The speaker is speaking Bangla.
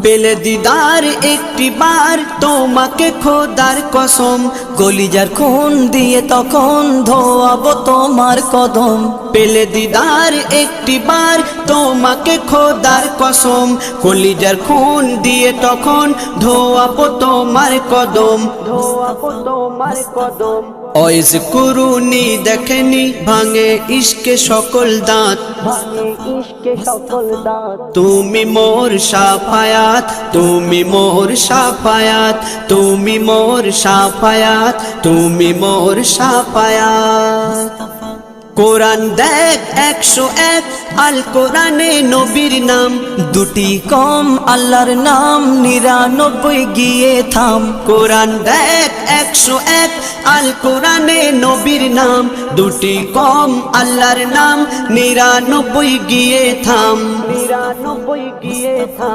পেলে দিদার একটি বার তোমাকে খোদার কসম, কলিজার খুন দিয়ে তখন ধোয়াবো তোমার কদম। পেলে দিদার একটি বার তোমাকে খোদার কসম, কলিজার খুন দিয়ে তখন ধোয়াবো তোমার কদম, ধোয়াবো তোমার কদম। ওয়াইজ কুরুনি দেখেনি ভাঙে ইশকে সকল দাঁত, তুমি মোর শাফায়াত, তুমি মোর শাফায়াত, তুমি মোর শাফায়াত, তুমি মোর শাফায়াত। কোরআন দেখ 101 আল কোরআনে নবীর নাম, দুটি কম আল্লাহর নাম 99 গিয়ে থাম। কোরআন দেখ 101 আল কোরআনে নবীর নাম, দুটি কম আল্লাহর নাম 99 গিয়ে থাম, 99 গিয়ে থাম।